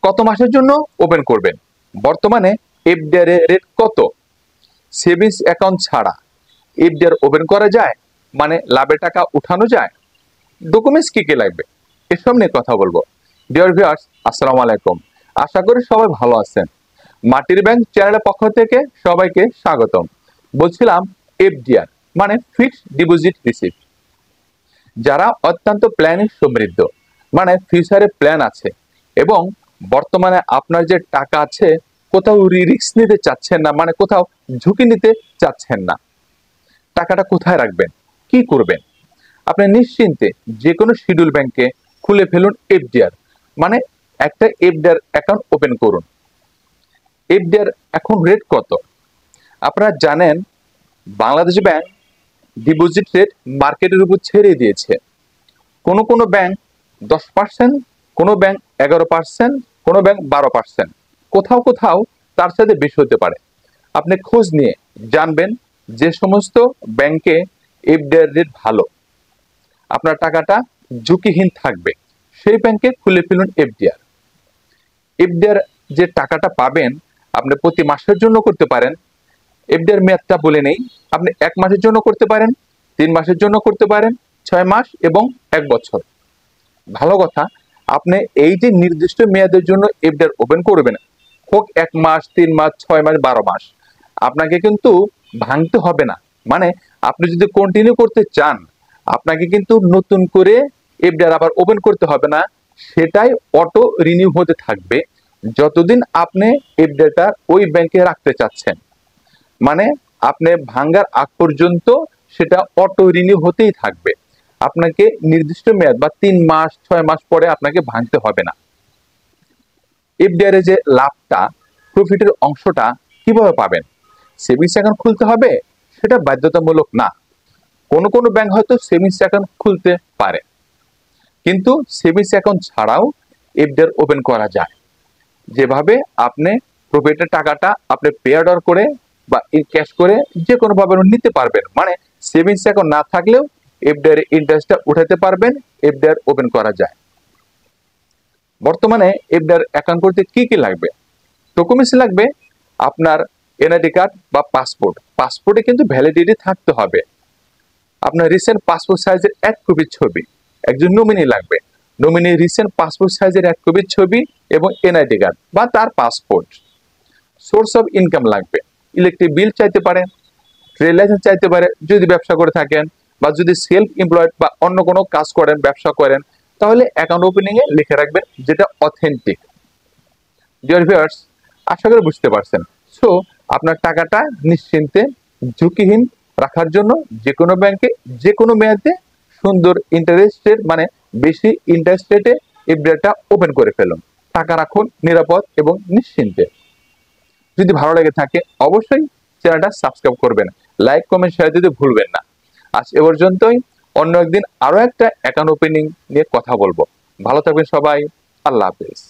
কত মাসের জন্য ওপেন করবেন, বর্তমানে এফডিআর এর রেট কত, সেভিংস অ্যাকাউন্ট ছাড়া এফডিআর ওপেন করা যায়, মানে লাভের টাকা উঠানো যায়, ডকুমেন্টস কি কি লাগবে, এসব নিয়ে কথা বলবো। ডিয়ার ভিউয়ার্স, আসসালামু আলাইকুম। আশা করি সবাই ভালো আছেন। মাটির ব্যাংক চ্যানেলের পক্ষ থেকে সবাইকে স্বাগতম। বলছিলাম এফডিআর মানে ফিক্সড ডিপোজিট রিসিপ্ট। যারা অত্যন্ত প্ল্যানিং সমৃদ্ধ, মানে ফিউচারে প্ল্যান আছে এবং বর্তমানে আপনার যে টাকা আছে কোথাও রিস্ক নিতে চাচ্ছেন না, মানে কোথাও ঝুঁকি নিতে চাচ্ছেন না, টাকাটা কোথায় রাখবেন, কি করবেন, আপনি নিশ্চিন্তে যে কোনো শিডিউল ব্যাংকে খুলে ফেলুন এফডিআর, মানে একটা এফডিআর অ্যাকাউন্ট ওপেন করুন। এফডিআর এখন রেট কত আপনারা জানেন? বাংলাদেশ ব্যাংক ডিপোজিট রেট মার্কেটের উপর ছেড়ে দিয়েছে। কোনো ব্যাংক 10%, কোনো ব্যাংক 11%, কোনো ব্যাংক 12%, কোথাও তার সাথে বেশি হতে পারে। আপনি খোঁজ নিয়ে জানবেন যে সমস্ত ব্যাংকে এফডিআর রেট ভালো, আপনার টাকাটা ঝুঁকিহীন থাকবে, সেই ব্যাংকে খুলে ফেলুন এফডিআর। এফডিআর যে টাকাটা পাবেন আপনি প্রতি মাসের জন্য করতে পারেন। এফডিআর মেয়াদটা বলে নেই, আপনি 1 মাসের জন্য করতে পারেন, 3 মাসের জন্য করতে পারেন, 6 মাস এবং 1 বছর। ভালো কথা, আপনি এই যে নির্দিষ্ট মেয়াদের জন্য এফডিআর ওপেন করবেন, হোক 1 মাস, 3 মাস, 6 মাস, 12 মাস, আপনাকে কিন্তু ভাঙতে হবে না। মানে আপনি যদি কন্টিনিউ করতে চান, আপনাকে কিন্তু নতুন করে এফডিআর আবার ওপেন করতে হবে না, সেটাই অটো রিনিউ হতে থাকবে যতদিন আপনি এফডিআরটা ওই ব্যাংকে রাখতে চাচ্ছেন। মানে আপনি ভাঙ্গার আগ পর্যন্ত সেটা অটো রিনিউ হতেই থাকবে। আপনাকে নির্দিষ্ট মেয়াদ বা 3 মাস 6 মাস পরে আপনাকে ভাঙতে হবে না। এফডিআর এর যে লাভটা, প্রফিটের অংশটা কিভাবে পাবেন? সেভিংস অ্যাকাউন্ট খুলতে হবে, সেটা বাধ্যতামূলক না। কোনো ব্যাংক হয়তো সেভিংস অ্যাকাউন্ট খুলতে পারে, কিন্তু সেভিংস অ্যাকাউন্ট ছাড়াও এফডিআর ওপেন করা যায়। যেভাবে আপনি প্রফিটের টাকাটা আপনি পে অর্ডার করে বা ক্যাশ করে যে কোনো ভাবে নিতে পারবেন। মানে সেভিংস অ্যাকাউন্ট না থাকলেও এফডিআর এর ইন্টারেস্টটা উঠাতে পারবেন, এফডিআর ওপেন করা যায়। বর্তমানে এফডিআর অ্যাকাউন্ট করতে কি কি লাগবে? ডকুমেন্টস লাগবে আপনার এনআইডি কার্ড বা পাসপোর্ট। পাসপোর্টে কিন্তু ভ্যালিডিটি থাকতে হবে। আপনার রিসেন্ট পাসপোর্ট সাইজের 1 কপি ছবি, একজন নমিনি লাগবে, নমিনি রিসেন্ট পাসপোর্ট সাইজের 1 কপি ছবি এবং এনআইডি কার্ড বা তার পাসপোর্ট। সোর্স অফ ইনকাম লাগবে, ইলেকট্রিক বিল চাইতে পারে, ট্রেড লাইসেন্স চাইতে পারে যদি ব্যবসা করে থাকেন, বা যদি সেলফ এমপ্লয়েড বা অন্য কোনো কাজ করেন, ব্যবসা করেন, তাহলে অ্যাকাউন্ট ওপেনিং এ লিখে রাখবেন যেটা অথেন্টিক। ডিয়ার ভিউয়ার্স, আশা করি বুঝতে পারছেন। সো আপনার টাকাটা নিশ্চিন্তে ঝুঁকিহীন রাখার জন্য যে কোনো ব্যাংকে যে কোনো মেয়াদে সুন্দর ইন্টারেস্ট রেট, মানে বেশি ইন্টারেস্ট রেটে এফডিআরটা ওপেন করে ফেলুন। টাকা রাখুন নিরাপদ এবং নিশ্চিন্তে। যদি ভালো লেগে থাকে অবশ্যই চ্যানেলটা সাবস্ক্রাইব করবেন, লাইক কমেন্ট শেয়ার দিতে ভুলবেন না। আজ এ পর্যন্তই, অন্য একদিন আরো একটা অ্যাকাউন্ট ওপেনিং নিয়ে কথা বলবো। ভালো থাকবেন সবাই, আল্লাহ হাফেজ।